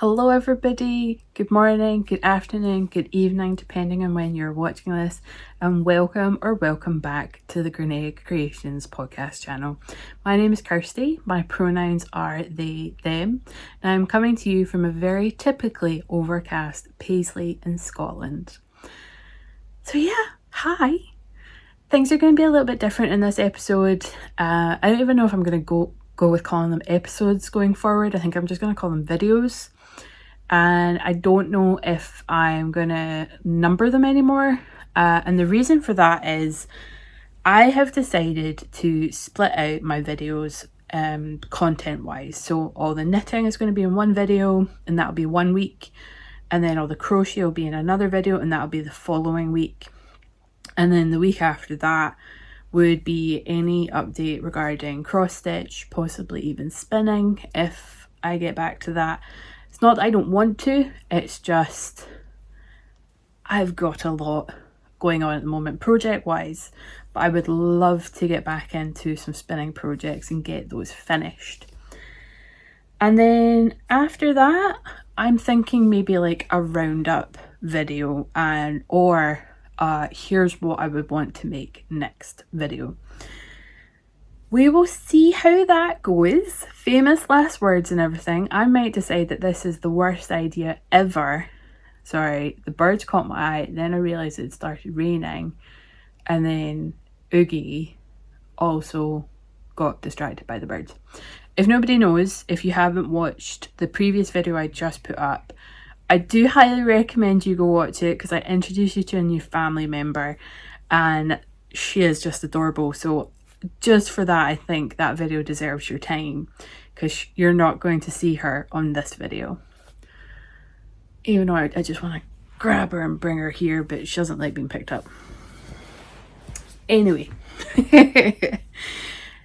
Hello everybody, good morning, good afternoon, good evening, depending on when you're watching this, and welcome back to the GrianaigCreations podcast channel. My name is Kirsty, my pronouns are they, them, and I'm coming to you from a very typically overcast Paisley in Scotland. So yeah, hi! Things are going to be a little bit different in this episode. I don't even know if I'm going to go with calling them episodes going forward. I think I'm just going to call them videos. And I don't know if I'm going to number them anymore. And the reason for that is I have decided to split out my videos content-wise. So all the knitting is going to be in one video, and that'll be 1 week. And then all the crochet will be in another video, and that'll be the following week. And then the week after that would be any update regarding cross stitch, possibly even spinning if I get back to that. It's not that I don't want to, it's just I've got a lot going on at the moment project wise, but I would love to get back into some spinning projects and get those finished. And then after that, I'm thinking maybe like a roundup video or here's what I would want to make next video. We will see how that goes. Famous last words and everything. I might decide that this is the worst idea ever. Sorry, the birds caught my eye, then I realised it started raining, and then Oogie also got distracted by the birds. If nobody knows, if you haven't watched the previous video I just put up, I do highly recommend you go watch it because I introduced you to a new family member and she is just adorable. So just for that, I think that video deserves your time because you're not going to see her on this video. Even though I just want to grab her and bring her here, but she doesn't like being picked up. Anyway.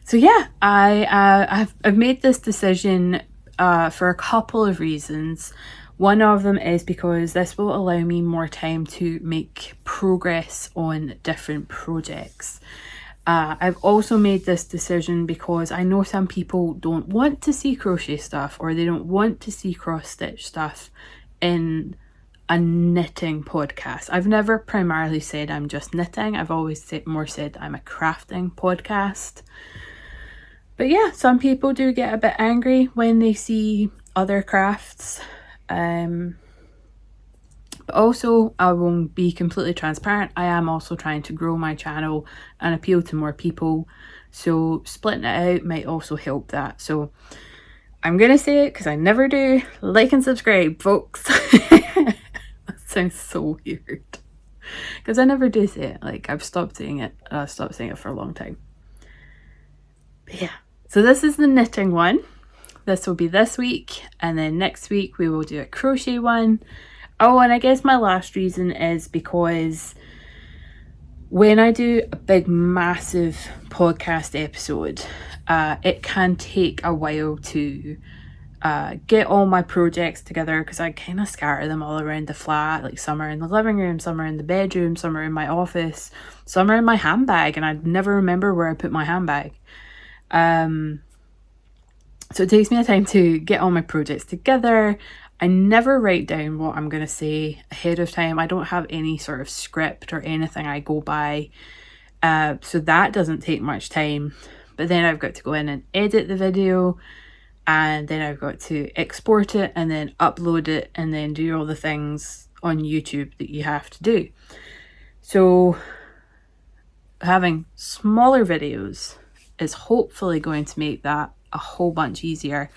So yeah, I've made this decision for a couple of reasons. One of them is because this will allow me more time to make progress on different projects. I've also made this decision because I know some people don't want to see crochet stuff or they don't want to see cross stitch stuff in a knitting podcast. I've never primarily said I'm just knitting. I've always said I'm a crafting podcast. But yeah, some people do get a bit angry when they see other crafts. But also, I won't be completely transparent. I am also trying to grow my channel and appeal to more people. So splitting it out might also help that. So I'm going to say it because I never do. Like and subscribe, folks. That sounds so weird. Because I never do say it. Like, I've stopped saying it. I've stopped saying it for a long time. But yeah. So this is the knitting one. This will be this week. And then next week we will do a crochet one. Oh, and I guess my last reason is because when I do a big, massive podcast episode, it can take a while to get all my projects together because I kind of scatter them all around the flat. Like some are in the living room, some are in the bedroom, some are in my office, some are in my handbag, and I never remember where I put my handbag. So it takes me a time to get all my projects together. I never write down what I'm going to say ahead of time. I don't have any sort of script or anything I go by. So that doesn't take much time. But then I've got to go in and edit the video. And then I've got to export it and then upload it and then do all the things on YouTube that you have to do. So having smaller videos is hopefully going to make that a whole bunch easier.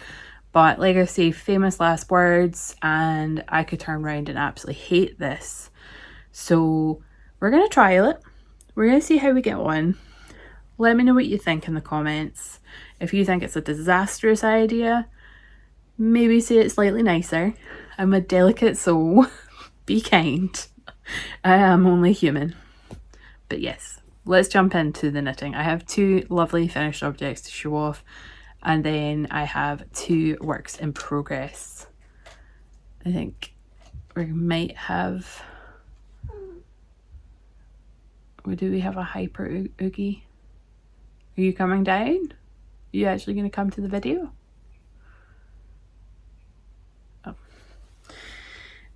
But like I say, famous last words, and I could turn around and absolutely hate this. So we're going to trial it. We're going to see how we get on. Let me know what you think in the comments. If you think it's a disastrous idea, maybe say it slightly nicer. I'm a delicate soul. Be kind. I am only human. But yes, let's jump into the knitting. I have 2 lovely finished objects to show off. And then I have 2 works in progress. I think we might have... do we have a hyper Oogie? Are you coming down? Are you actually going to come to the video? Oh,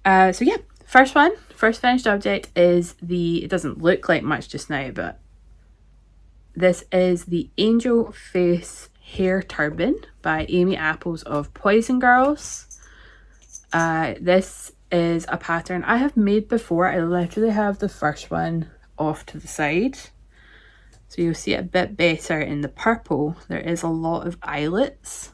So yeah, first finished object is it doesn't look like much just now, but this is the Angel Face Hair Turban by Amy Apples of Poison Girls. This is a pattern I have made before. I literally have the first one off to the side. So you'll see it a bit better in the purple. There is a lot of eyelets.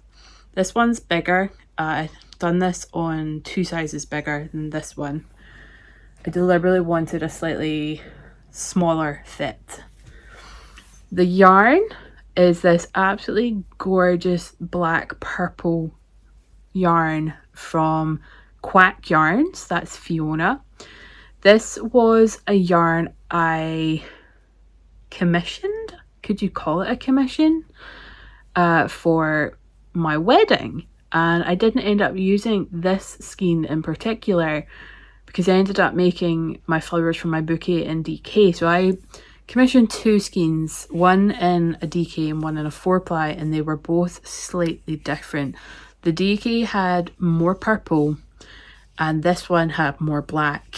This one's bigger. I've done this on 2 sizes bigger than this one. I deliberately wanted a slightly smaller fit. The yarn is this absolutely gorgeous black purple yarn from Quack Yarns. That's Fiona. This was a yarn I commissioned. Could you call it a commission? For my wedding. And I didn't end up using this skein in particular because I ended up making my flowers for my bouquet in DK. So I commissioned 2 skeins, one in a DK and one in a 4-ply, and they were both slightly different. The DK had more purple and this one had more black,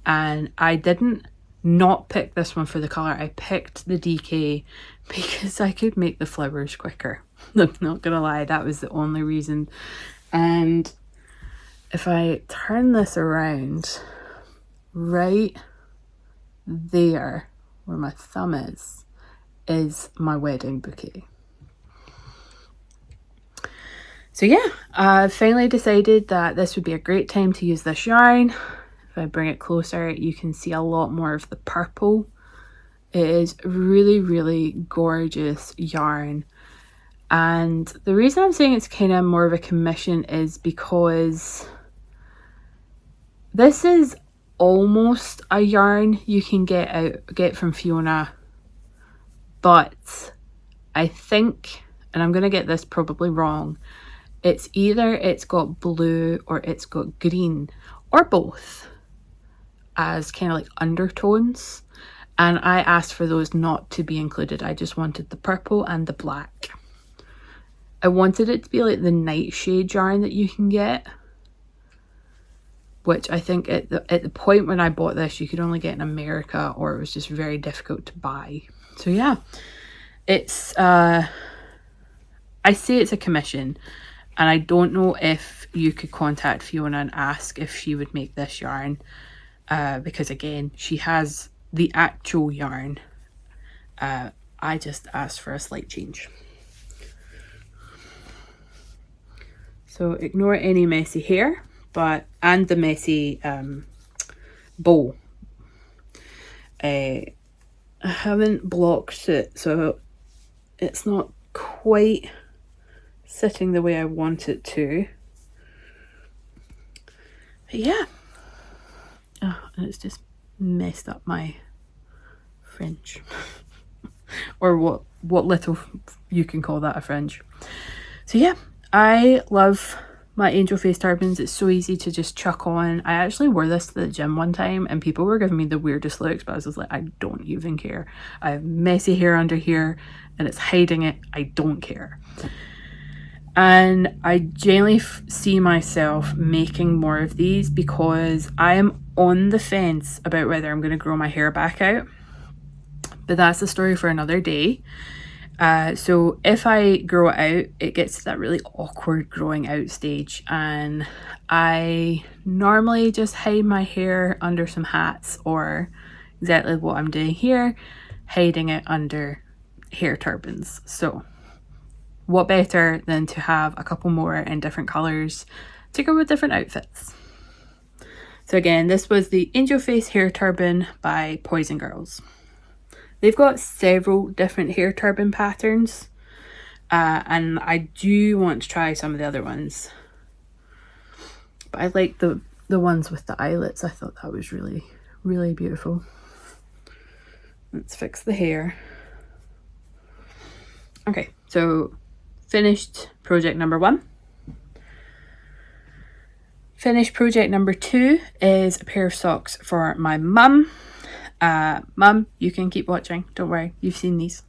and I didn't not pick this one for the colour. I picked the DK because I could make the flowers quicker. I'm not gonna lie, that was the only reason. And if I turn this around, right there where my thumb is my wedding bouquet. So yeah, I finally decided that this would be a great time to use this yarn. If I bring it closer, you can see a lot more of the purple. It is really, really gorgeous yarn. And the reason I'm saying it's kind of more of a commission is because this is almost a yarn you can get from Fiona, but I think, and I'm going to get this probably wrong, it's either it's got blue or it's got green or both as kind of like undertones, and I asked for those not to be included. I just wanted the purple and the black. I wanted it to be like the nightshade yarn that you can get, which I think at the point when I bought this you could only get in America, or it was just very difficult to buy. So yeah, it's I say it's a commission, and I don't know if you could contact Fiona and ask if she would make this yarn, because again, she has the actual yarn. I just asked for a slight change. So ignore any messy hair, and the messy bow. I haven't blocked it, so it's not quite sitting the way I want it to. But yeah. Oh, and it's just messed up my fringe. Or what little you can call that a fringe. So yeah, I love my angel face turbans. It's so easy to just chuck on. I actually wore this to the gym one time and people were giving me the weirdest looks, but I was just like, I don't even care. I have messy hair under here and it's hiding it. I don't care. And I genuinely see myself making more of these because I am on the fence about whether I'm going to grow my hair back out. But that's a story for another day. So if I grow it out, it gets to that really awkward growing out stage, and I normally just hide my hair under some hats, or exactly what I'm doing here, hiding it under hair turbans. So what better than to have a couple more in different colours to go with different outfits. So again, this was the Angel Face Hair Turban by Poison Girls. They've got several different hair turban patterns, and I do want to try some of the other ones. But I like the ones with the eyelets. I thought that was really, really beautiful. Let's fix the hair. Okay, so finished project number 1. Finished project number 2 is a pair of socks for my mum. Mum, you can keep watching, don't worry, you've seen these.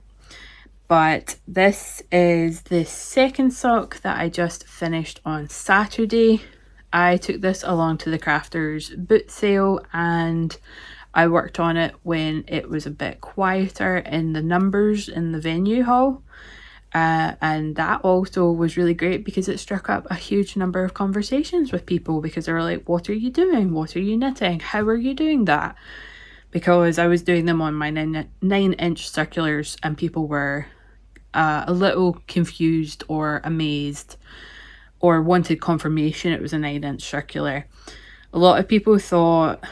But this is the second sock that I just finished on Saturday. I took this along to the Crafters boot sale and I worked on it when it was a bit quieter in the numbers in the venue hall. And that also was really great because it struck up a huge number of conversations with people, because they were like, what are you doing? What are you knitting? How are you doing that? Because I was doing them on my 9-inch circulars and people were a little confused or amazed or wanted confirmation it was a 9-inch circular. A lot of people thought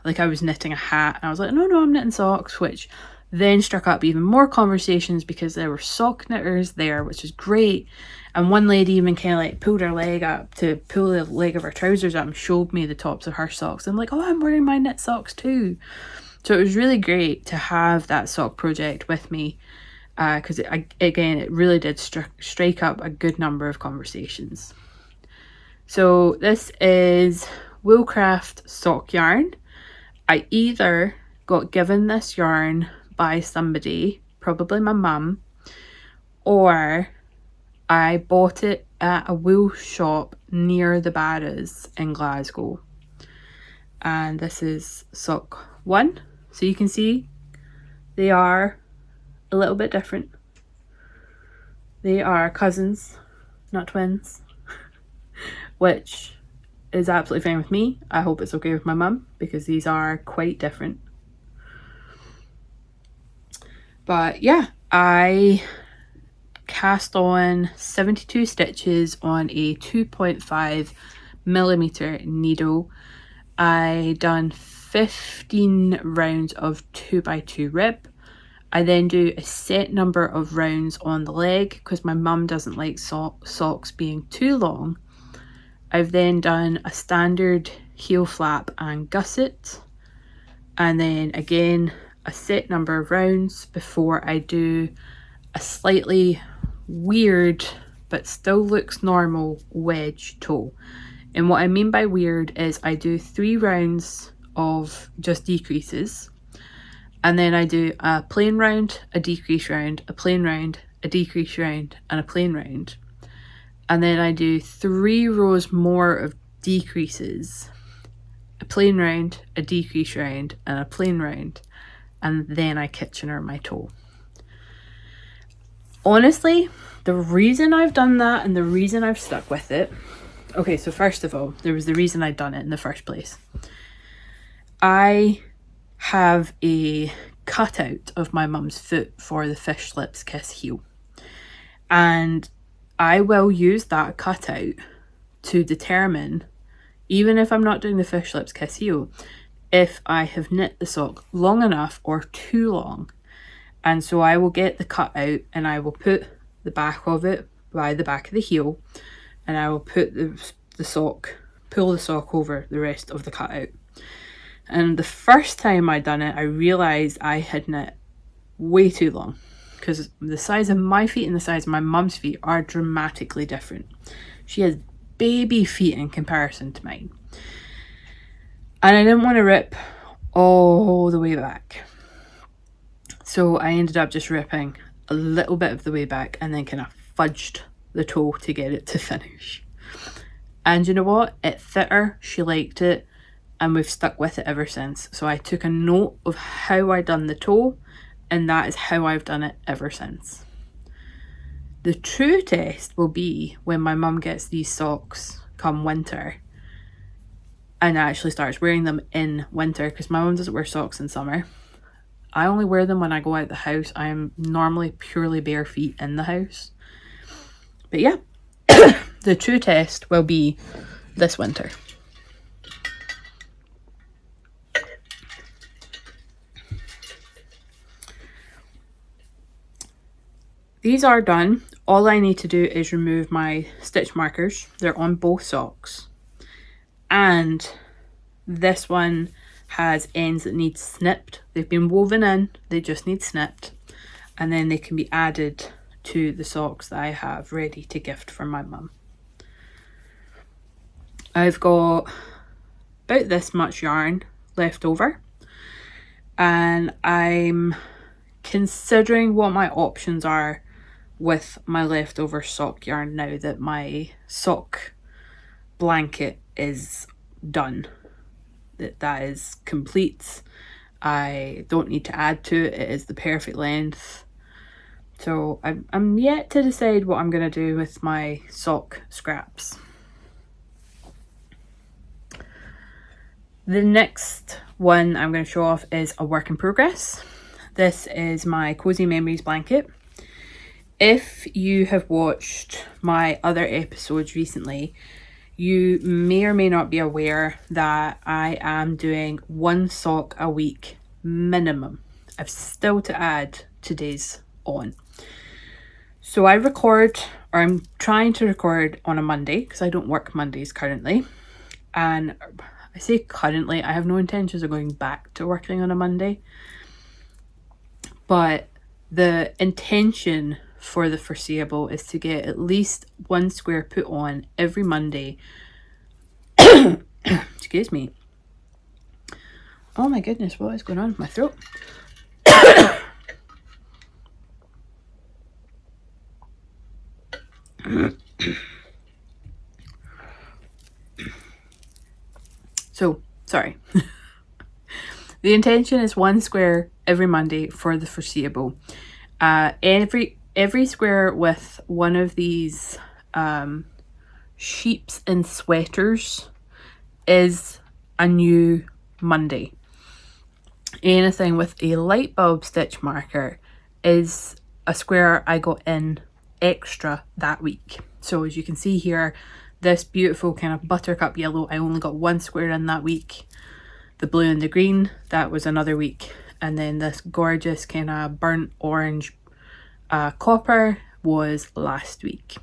like I was knitting a hat, and I was like, no, I'm knitting socks, which then struck up even more conversations because there were sock knitters there, which was great. And one lady even kind of like pulled her leg up to pull the leg of her trousers up and showed me the tops of her socks. I'm like, oh, I'm wearing my knit socks too. So it was really great to have that sock project with me, because it really did strike up a good number of conversations. So this is Woolcraft sock yarn. I either got given this yarn by somebody, probably my mum, or I bought it at a wool shop near the Barras in Glasgow. And this is sock 1. So you can see they are a little bit different. They are cousins, not twins, which is absolutely fine with me. I hope it's okay with my mum because these are quite different. But yeah, I cast on 72 stitches on a 2.5mm needle. I done 15 rounds of 2x2 rib. I then do a set number of rounds on the leg because my mum doesn't like socks being too long. I've then done a standard heel flap and gusset, and then again a set number of rounds before I do a slightly weird but still looks normal wedge toe. And what I mean by weird is I do 3 rounds of just decreases, and then I do a plain round, a decrease round, a plain round, a decrease round, and a plain round. And then I do 3 rows more of decreases, a plain round, a decrease round, and a plain round. And then I Kitchener my toe. Honestly, the reason I've done that and the reason I've stuck with it, okay, so first of all, there was the reason I'd done it in the first place. I have a cutout of my mum's foot for the Fish Slips Kiss heel. And I will use that cutout to determine, even if I'm not doing the Fish Slips Kiss heel, if I have knit the sock long enough or too long. And so I will get the cutout and I will put the back of it by the back of the heel, and I will put the sock, pull the sock over the rest of the cutout. And the first time I done it, I realised I had knit way too long, because the size of my feet and the size of my mum's feet are dramatically different. She has baby feet in comparison to mine. And I didn't want to rip all the way back. So I ended up just ripping a little bit of the way back and then kind of fudged the toe to get it to finish. And you know what? It fit her, she liked it, and we've stuck with it ever since. So I took a note of how I done the toe, and that is how I've done it ever since. The true test will be when my mum gets these socks come winter and actually starts wearing them in winter, because my mum doesn't wear socks in summer. I only wear them when I go out the house. I am normally purely bare feet in the house. But yeah, the true test will be this winter. These are done. All I need to do is remove my stitch markers. They're on both socks. And this one has ends that need snipped. They've been woven in, they just need snipped. And then they can be added to the socks that I have ready to gift for my mum. I've got about this much yarn left over, and I'm considering what my options are with my leftover sock yarn now that my sock blanket is done. That is complete. I don't need to add to it. It is the perfect length. So I'm yet to decide what I'm going to do with my sock scraps. The next one I'm going to show off is a work in progress. This is my Cozy Memories blanket. If you have watched my other episodes recently, you may or may not be aware that I am doing one sock a week minimum. I've still to add today's on. So I record, or I'm trying to record on a Monday because I don't work Mondays currently. And I say currently, I have no intentions of going back to working on a Monday. But the intention for the foreseeable is to get at least one square put on every Monday. Excuse me. Oh my goodness, what is going on with my throat? So, sorry. The intention is one square every Monday for the foreseeable. Every square with one of these sheeps and sweaters is a new Monday. Anything with a light bulb stitch marker is a square I got in extra that week. So as you can see here, this beautiful kind of buttercup yellow, I only got one square in that week. The blue and the green, that was another week. And then this gorgeous kind of burnt orange copper was last week.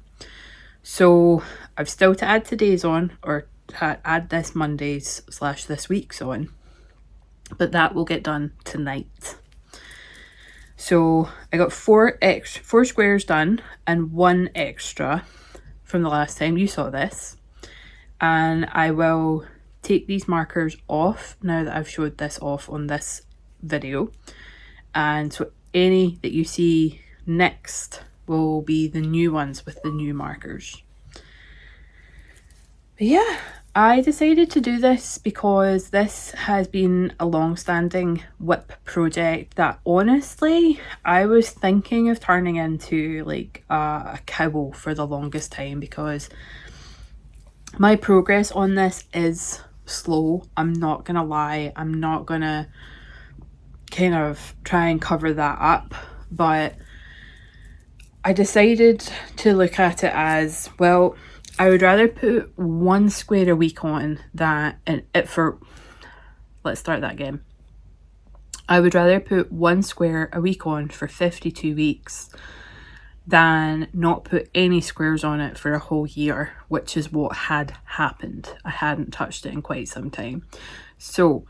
So I've still to add today's on, or add this Monday's / this week's on, but that will get done tonight. So I got four squares done and one extra from the last time you saw this, and I will take these markers off now that I've showed this off on this video, and so any that you see next will be the new ones with the new markers. But yeah, I decided to do this because this has been a long-standing WIP project that honestly I was thinking of turning into like a cowl for the longest time, because my progress on this is slow. I'm not gonna lie, I'm not gonna kind of try and cover that up, but I decided to look at it as, well, I would rather put one square a week on that, and let's start that again. I would rather put one square a week on for 52 weeks than not put any squares on it for a whole year, which is what had happened. I hadn't touched it in quite some time. So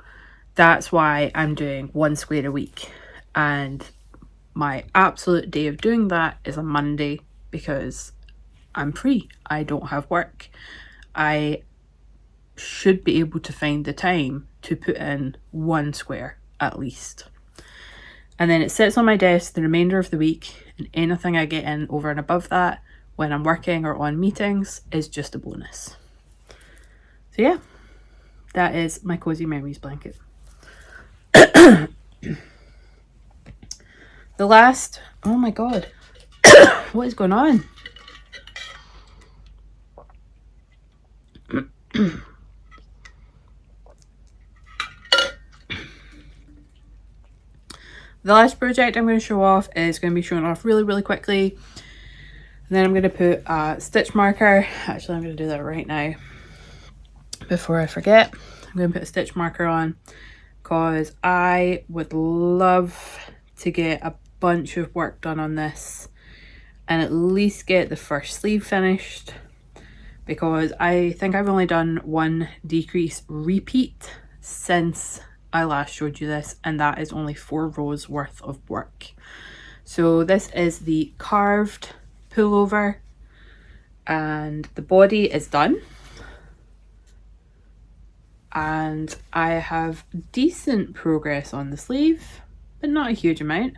that's why I'm doing one square a week. And my absolute day of doing that is a Monday, because I'm free. I don't have work. I should be able to find the time to put in one square at least. And then it sits on my desk the remainder of the week, and anything I get in over and above that when I'm working or on meetings is just a bonus. So yeah, that is my Cozy Memories blanket. The last, oh my god, what is going on? The last project I'm going to show off is going to be shown off really quickly. And then I'm going to put a stitch marker. Actually, I'm going to do that right now before I forget. I'm going to put a stitch marker on because I would love to get a bunch of work done on this and at least get the first sleeve finished, because I think I've only done one decrease repeat since I last showed you this, and that is only 4 rows worth of work. So this is the carved pullover, and the body is done, and I have decent progress on the sleeve, but not a huge amount.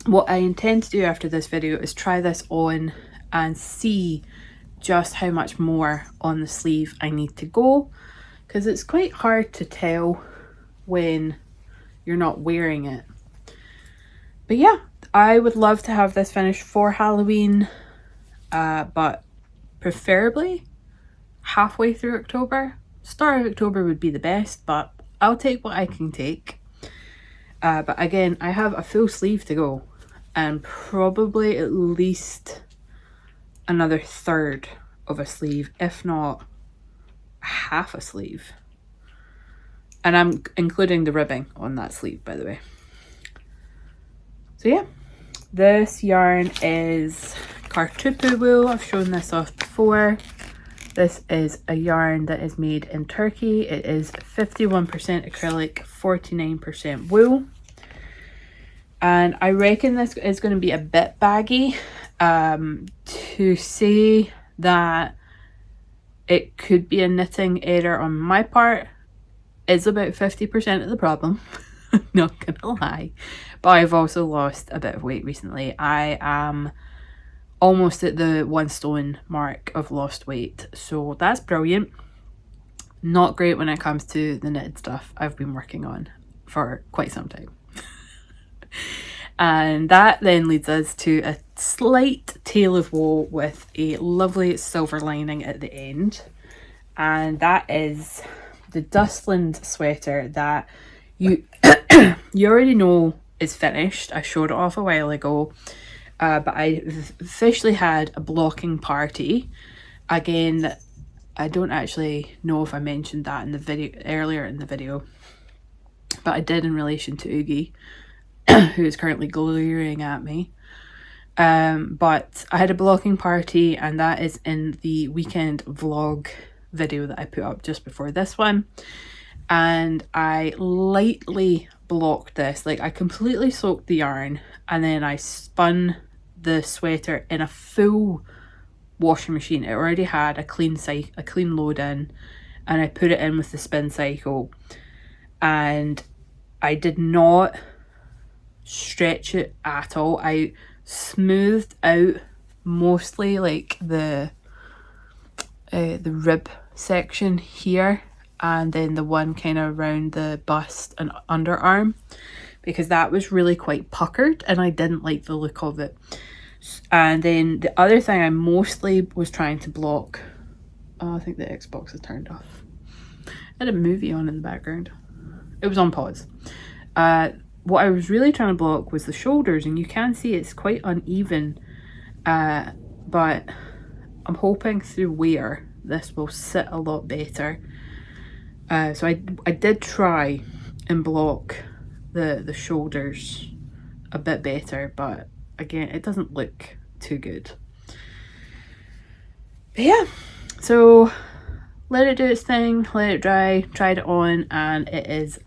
What I intend to do after this video is try this on and see just how much more on the sleeve I need to go, because it's quite hard to tell when you're not wearing it. But yeah, I would love to have this finished for Halloween, but preferably halfway through October. Start of October would be the best, but I'll take what I can take. But again, I have a full sleeve to go, and probably at least another third of a sleeve, if not half a sleeve. And I'm including the ribbing on that sleeve, by the way. So yeah, this yarn is Kartupu wool. I've shown this off before. This is a yarn that is made in Turkey. It is 51% acrylic, 49% wool. And I reckon this is going to be a bit baggy. To say that it could be a knitting error on my part is about 50% of the problem. Not gonna lie. But I've also lost a bit of weight recently. I am almost at the 1 stone mark of lost weight, so that's brilliant. Not great when it comes to the knitted stuff I've been working on for quite some time. And that then leads us to a slight tail of wool with a lovely silver lining at the end, and that is the Dustland sweater that you you already know is finished. I showed it off a while ago, but I officially had a blocking party. Again, I don't actually know if I mentioned that in the video earlier in the video, but I did in relation to Oogie, who is currently glaring at me. But I had a blocking party, and that is in the weekend vlog video that I put up just before this one. And I lightly blocked this, like I completely soaked the yarn, and then I spun the sweater in a full washing machine. It already had a clean load in, and I put it in with the spin cycle, and I did not stretch it at all. I smoothed out mostly like the rib section here, and then the one kind of around the bust and underarm, because that was really quite puckered and I didn't like the look of it. And then the other thing I mostly was trying to block, oh, I think the Xbox is turned off. I had a movie on in the background. It was on pause. What I was really trying to block was the shoulders, and you can see it's quite uneven, but I'm hoping through wear this will sit a lot better. So I did try and block the shoulders a bit better, but again, it doesn't look too good. But yeah, so let it do its thing, let it dry, tried it on, and it is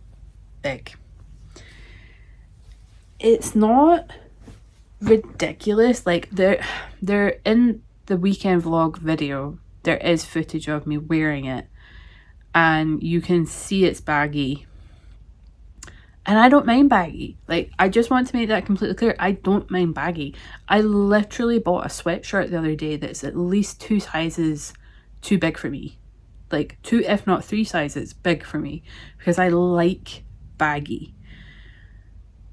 big. It's not ridiculous. Like they're in the weekend vlog video, there is footage of me wearing it, and you can see it's baggy, and I don't mind baggy. Like, I just want to make that completely clear. I don't mind baggy. I literally bought a sweatshirt the other day that's at least 2 sizes too big for me, like 2 if not 3 sizes big for me, because I like baggy.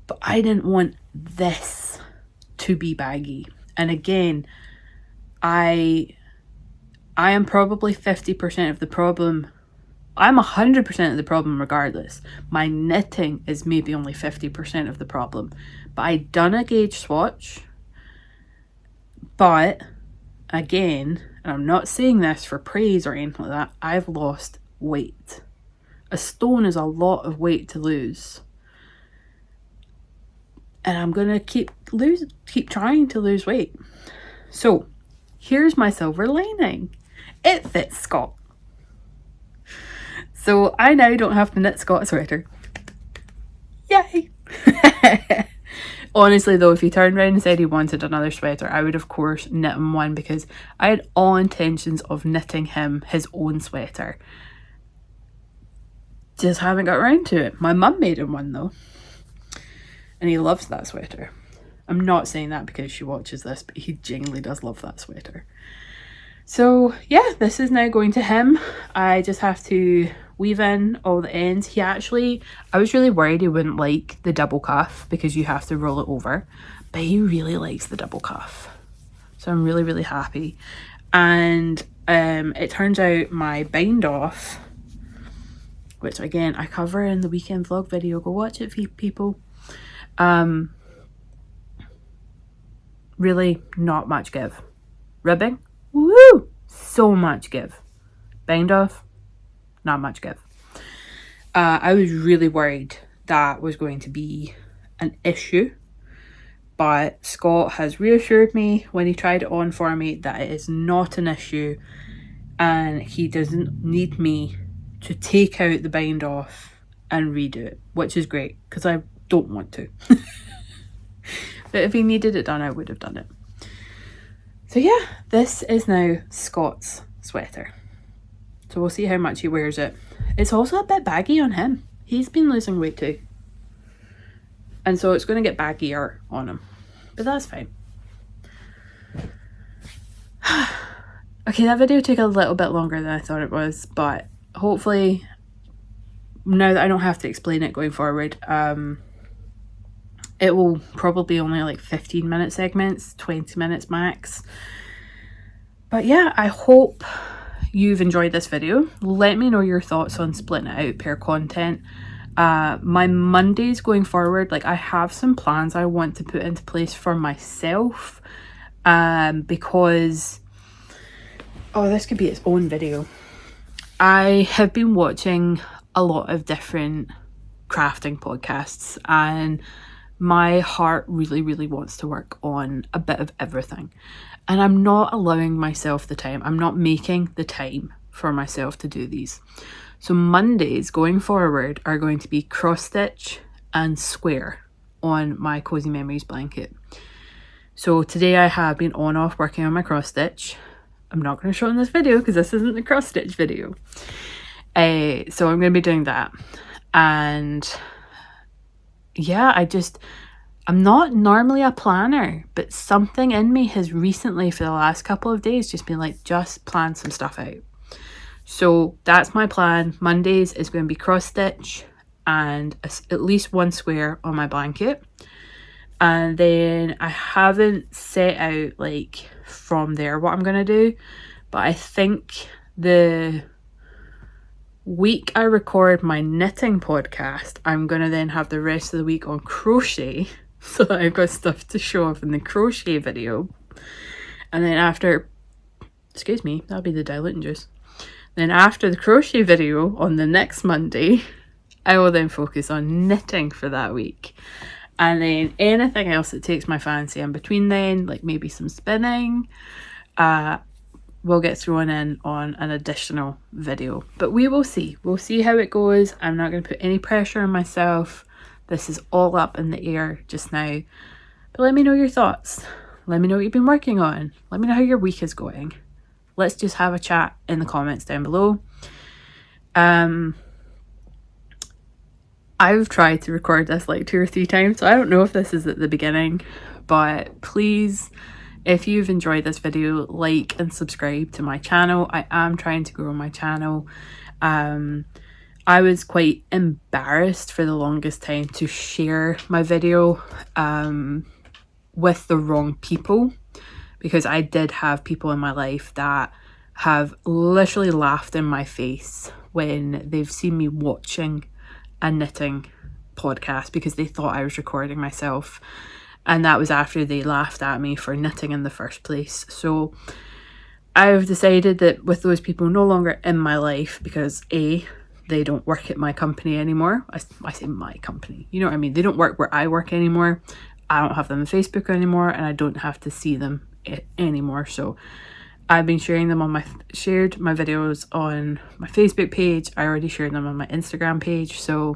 But I didn't want this to be baggy. And again, I am probably 50% of the problem. I'm 100% of the problem regardless. My knitting is maybe only 50% of the problem. But I done a gauge swatch. But again, and I'm not saying this for praise or anything like that, I've lost weight. A stone is a lot of weight to lose. And I'm gonna keep trying to lose weight. So here's my silver lining. It fits Scott. So I now don't have to knit Scott a sweater. Yay! Honestly though, if he turned around and said he wanted another sweater, I would of course knit him one, because I had all intentions of knitting him his own sweater. Just haven't got around to it. My mum made him one though, and he loves that sweater. I'm not saying that because she watches this, but he genuinely does love that sweater. So yeah, this is now going to him. I just have to weave in all the ends. I was really worried he wouldn't like the double cuff because you have to roll it over, but he really likes the double cuff. So I'm really, really happy. And it turns out my bind off, which again I cover in the weekend vlog video, go watch it, people. Really not much give. Ribbing, woo, so much give. Bind off, not much give. I was really worried that was going to be an issue, but Scott has reassured me when he tried it on for me that it is not an issue, and he doesn't need me to take out the bind off and redo it, which is great because I don't want to. But if he needed it done, I would have done it. So yeah, this is now Scott's sweater. So we'll see how much he wears it. It's also a bit baggy on him. He's been losing weight too. And so it's going to get baggier on him. But that's fine. Okay, that video took a little bit longer than I thought it was. But hopefully, now that I don't have to explain it going forward, it will probably only like 15-minute segments, 20 minutes max. But yeah, I hope you've enjoyed this video. Let me know your thoughts on splitting it out per content. My Mondays going forward, like I have some plans I want to put into place for myself, because this could be its own video. I have been watching a lot of different crafting podcasts, and my heart really, really wants to work on a bit of everything. And I'm not allowing myself the time. I'm not making the time for myself to do these. So Mondays going forward are going to be cross stitch and square on my Cozy Memories blanket. So today I have been on off working on my cross stitch. I'm not going to show in this video because this isn't the cross stitch video. So I'm going to be doing that. And yeah, I'm not normally a planner, but something in me has recently for the last couple of days just been like, just plan some stuff out. So that's my plan. Mondays is going to be cross stitch and at least one square on my blanket. And then I haven't set out like from there what I'm going to do, but I think the week I record my knitting podcast, I'm going to then have the rest of the week on crochet so that I've got stuff to show off in the crochet video. And then after, excuse me, that'll be the diluting juice. Then after the crochet video on the next Monday, I will then focus on knitting for that week. And then anything else that takes my fancy in between then, like maybe some spinning, will get thrown in on an additional video. But we will see. We'll see how it goes. I'm not going to put any pressure on myself. This is all up in the air just now. But let me know your thoughts. Let me know what you've been working on. Let me know how your week is going. Let's just have a chat in the comments down below. I've tried to record this like 2 or 3 times, so I don't know if this is at the beginning, but please, if you've enjoyed this video, like and subscribe to my channel. I am trying to grow my channel. I was quite embarrassed for the longest time to share my video with the wrong people, because I did have people in my life that have literally laughed in my face when they've seen me watching a knitting podcast because they thought I was recording myself, and that was after they laughed at me for knitting in the first place. So I've decided that with those people no longer in my life, because A, they don't work at my company anymore. I say my company, you know what I mean? They don't work where I work anymore. I don't have them on Facebook anymore, and I don't have to see them anymore. So I've been sharing them on shared my videos on my Facebook page. I already shared them on my Instagram page. So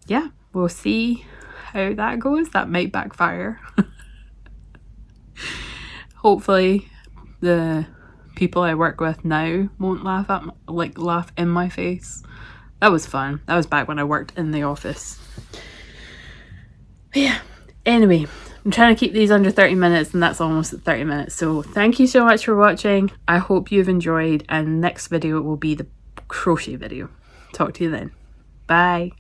yeah, we'll see how that goes. That might backfire. Hopefully the people I work with now won't laugh in my face. That was fun. That was back when I worked in the office. But yeah, anyway, I'm trying to keep these under 30 minutes, and that's almost at 30 minutes. So thank you so much for watching. I hope you've enjoyed, and next video will be the crochet video. Talk to you then. Bye.